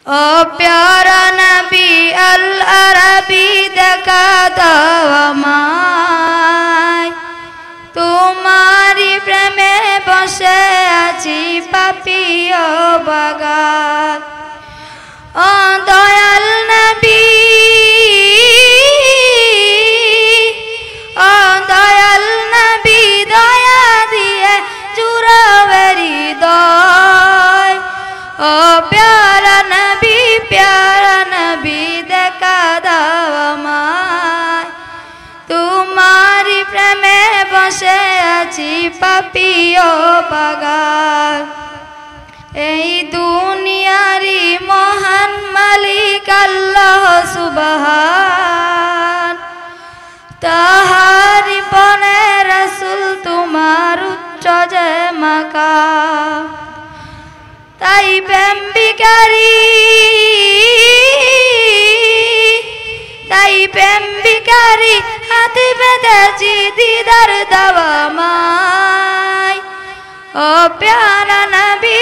ও প্যারা নবী আল আরবি দেখা দাও আমায়, তোমারি প্রেমে বসে আছি পাপী ও বাগান। ও দয়াল নবী, ও দয়াল নবী দয়া দিয়ে জুড়াও হৃদয়। ও প্যারা নবী দেখা দাও আমায়, তোমারি প্রেমে বসে আছি পাপী ও পাগল। এই দুনিয়ারি মহান মালিক আল্লাহ সুবহান, তাহারি বনে রাসূল তোমার উচ্চ যে মাকাম। তাই প্রেম ভিখারি, তাই প্রেম ভিখারি হাতে বেঁধেছি দিদার দাও আমায়। ও প্যারা নবী